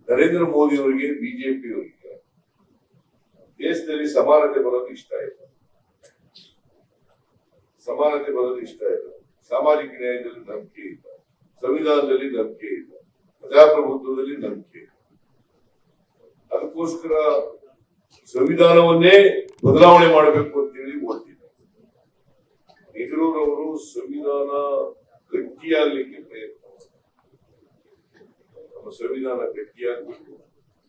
ನರೇಂದ್ರ ಮೋದಿ ಅವರಿಗೆ ಬಿಜೆಪಿ ಅವರಿಗೆ ದೇಶದಲ್ಲಿ ಸಮಾನತೆ ಬರೋದು ಇಷ್ಟ ಇಲ್ಲ, ಸಮಾನತೆ ಬರೋದು ಇಷ್ಟ ಇಲ್ಲ, ಸಾಮಾಜಿಕ ನ್ಯಾಯದಲ್ಲಿ ನಂಬಿಕೆ ಇಲ್ಲ, ಸಂವಿಧಾನದಲ್ಲಿ ನಂಬಿಕೆ ಇಲ್ಲ, ಪ್ರಜಾಪ್ರಭುತ್ವದಲ್ಲಿ ನಂಬಿಕೆ ಇಲ್ಲ. ಅದಕ್ಕೋಸ್ಕರ ಸಂವಿಧಾನವನ್ನೇ ಬದಲಾವಣೆ ಮಾಡಬೇಕು ಅಂತೇಳಿ ಓಡ್ತಿದ್ದಾರೆ. ನೆಹರೂರವರು ಸಂವಿಧಾನ ಗಟ್ಟಿಯಾಗಲಿಕ್ಕೆ ಪ್ರಯತ್ನ, ನಮ್ಮ ಸಂವಿಧಾನ ಗಟ್ಟಿಯಾಗಬೇಕು.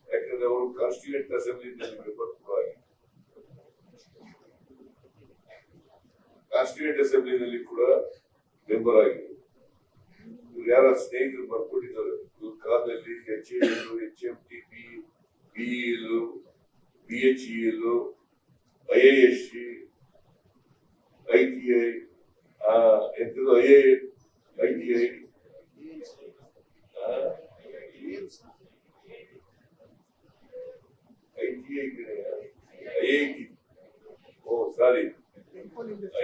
ಯಾಕಂದ್ರೆ ಅವರು ಕಾನ್ಸ್ಟಿಟ್ಯೂಯೆಂಟ್ ಅಸೆಂಬ್ಲಿನಲ್ಲಿ ಮೆಂಬರ್ ಕೂಡ ಆಗಿದ್ದಾರೆ, ಕಾನ್ಸ್ಟಿಟ್ಯೂಯೆಂಟ್ ಅಸೆಂಬ್ಲಿನಲ್ಲಿ ಕೂಡ ಮೆಂಬರ್ ಆಗಿದೆ. ಯಾರ ಸ್ನೇಹಿತರು ಬರ್ಕೊಂಡಿದ್ದಾರೆ ಇವ್ರ ಕಾಲದಲ್ಲಿ HMT, BEL, BHEL, IISc, ITI, IIT,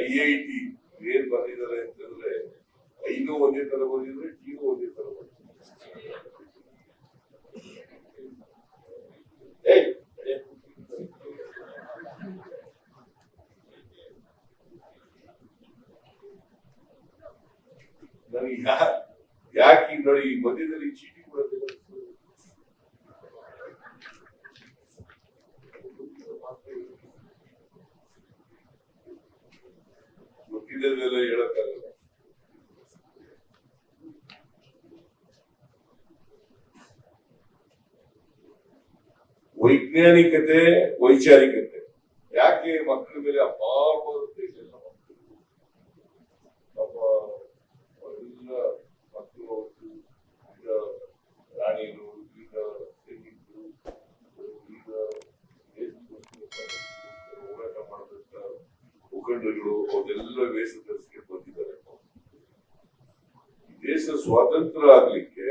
IIT ಏನ್ ಬಂದಿದ್ದಾರೆ ಅಂತಂದ್ರೆ ಐದು ಒಂದೇ ತರ ಬಂದಿದ್ರೆ ಟಿಗೂ ಒಂದೇ ತರ ನನಗೆ ಯಾಕೆ ನೋಡಿ ಈ ಮಧ್ಯದಲ್ಲಿ ಚೀಟಿ ಕೊಡೋದಿಲ್ಲ, ಗೊತ್ತಿದ್ದೆಲ್ಲ ಹೇಳಕ್ಕಾಗಲ್ಲ. ವೈಜ್ಞಾನಿಕತೆ ವೈಚಾರಿಕತೆ ಯಾಕೆ ಮಕ್ಕಳ ಮೇಲೆ ಅಪಾರ ಬರುತ್ತೆ ಇದೆಲ್ಲ. ಎಲ್ಲ ಮಕ್ಕಳು ಈಗ ರಾಣಿಯರು, ಈಗ ಸೈನಿಕರು, ಈಗ ಹೋರಾಟ ಮಾಡಬೇಕ ಮುಖಂಡರುಗಳು ಅವರೆಲ್ಲ ವೇಷ ಧರಿಸಿಕೊಂಡು ಬಂದಿದ್ದಾರೆ. ದೇಶ ಸ್ವಾತಂತ್ರ್ಯ ಆಗ್ಲಿಕ್ಕೆ,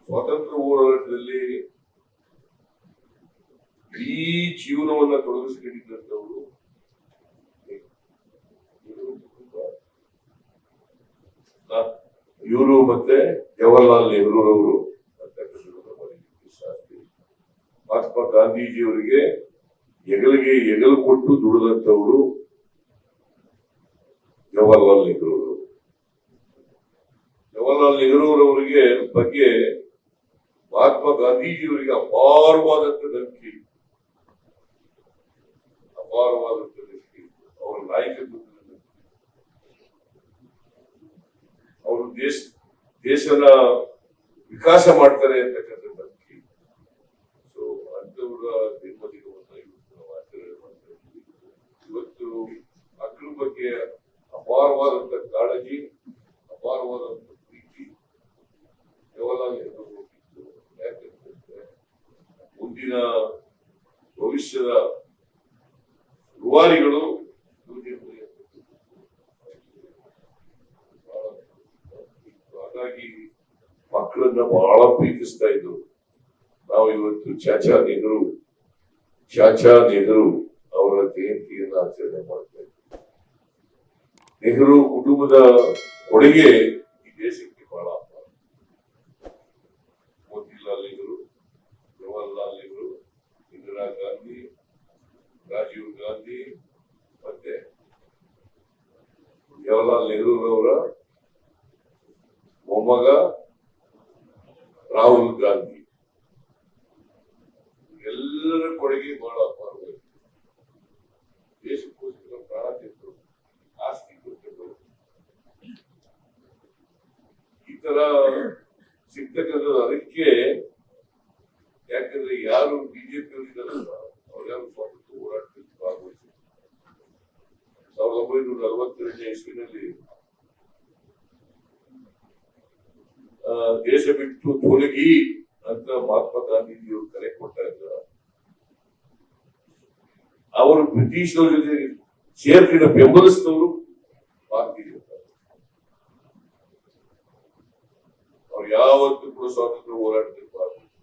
ಸ್ವಾತಂತ್ರ್ಯ ಹೋರಾಟದಲ್ಲಿ ಈ ಜೀವನವನ್ನ ತೊಡಗಿಸಿಕೊಂಡಿದ್ದಂಥವ್ರು ಇವರು ಮತ್ತೆ ಜವಾಹರ್ಲಾಲ್ ನೆಹರೂರವರು, ಮಹಾತ್ಮ ಗಾಂಧೀಜಿಯವರಿಗೆ ಹೆಗಲಿಗೆ ಹೆಗಲು ಕೊಟ್ಟು ದುಡಿದಂಥವರು ಜವಾಹರ್ಲಾಲ್ ನೆಹರೂರವರು. ಜವಾಹರ್ಲಾಲ್ ನೆಹರೂರವರಿಗೆ ಬಗ್ಗೆ ಮಹಾತ್ಮ ಗಾಂಧೀಜಿಯವರಿಗೆ ಅಪಾರವಾದಂತ ನಂಬಿಕೆ, ಅಪಾರವಾದಂತ ನಂಬಿಕೆ ಅವರ ನಾಯಕತ್ವದಲ್ಲಿ. ಅವರು ದೇಶನ ವಿಕಾಸ ಮಾಡ್ತಾರೆ ಅಂತಕ್ಕಂಥ ನಂಬಿಕೆ. ಸೊ ಅಂತವರ ಜನ್ಮದಿನವನ್ನ ಇವತ್ತು ನಾವು ಆಚರಣೆ ಮಾಡ್ತಾ ಇದ್ದೀವಿ. ಇವತ್ತು ಮಕ್ಕಳ ಬಗ್ಗೆ ಅಪಾರವಾದಂತ ಕಾಳಜಿ, ಅಪಾರವಾದಂತ ಪ್ರೀತಿ ಜವಾಹರ್ಲಾಲ್ ನೆಹರು ಹೋಗಿತ್ತು. ಯಾಕಂತಂದ್ರೆ ಮುಂದಿನ ಭವಿಷ್ಯದ ರೂವಾರಿಗಳು ಹಾಗಾಗಿ ಮಕ್ಕಳನ್ನ ಬಹಳ ಪ್ರೀತಿಸ್ತಾ ಇದ್ರು. ನಾವು ಇವತ್ತು ಚಾಚಾ ನೆಹರು ಅವರ ಜಯಂತಿಯನ್ನು ಆಚರಣೆ ಮಾಡ್ತಾ ಇದ್ದೀವಿ. ನೆಹರು ಕುಟುಂಬದ ಕೊಡುಗೆ ಈ ದೇಶಕ್ಕೆ ಬಹಳ ಅಪಾರ. ಮೋತಿಲಾಲ್ ನೆಹರು, ಜವಾಹರ್ಲಾಲ್ ನೆಹರು, ಇಂದಿರಾ ಗಾಂಧಿ, ರಾಜೀವ್ ಗಾಂಧಿ ಮತ್ತೆ ಜವಾಹರ್ಲಾಲ್ ನೆಹರೂರವರ ಮೊಮ್ಮಗ ರಾಹುಲ್ ಗಾಂಧಿ, ಎಲ್ಲರ ಕೊಡುಗೆ ಬಹಳ ಅಪಾರವಾಗಿದೆ. ದೇಶಕ್ಕೋಸ್ಕರ ಪ್ರಾಣ ತೆತ್ತು, ಆಸ್ತಿ ಕೊಟ್ಟರು. ಈ ತರ ಸಿಗ್ತಕ್ಕಂಥದ್ದು ಅದಕ್ಕೆ. ಯಾಕಂದ್ರೆ ಯಾರು ಬಿಜೆಪಿ ಅವರಿದ್ದಾರಲ್ಲ ಅವ್ರು ಯಾರು ಸ್ವಾತಂತ್ರ್ಯ ಹೋರಾಟದಲ್ಲಿ ಭಾಗವಹಿಸಿದ್ರು. 1942ನೇ ಇಸ್ವಿನಲ್ಲಿ ದೇಶ ಬಿಟ್ಟು ತೊಲಗಿ ಅಂತ ಮಹಾತ್ಮ ಗಾಂಧೀಜಿಯವರು ಕರೆ ಕೊಟ್ಟಾಗ ಅವರು ಬ್ರಿಟಿಷರ ಜೊತೆ ಸೇರ್ಕೊಂಡು ಬೆಂಬಲಿಸಿದವರು ಭಾರತೀಯ ಜನತಾ. ಅವ್ರು ಯಾವತ್ತೂ ಕೂಡ ಸ್ವಾತಂತ್ರ್ಯ ಹೋರಾಟದಲ್ಲಿ ಭಾಗವಹಿಸಿದ್ರು.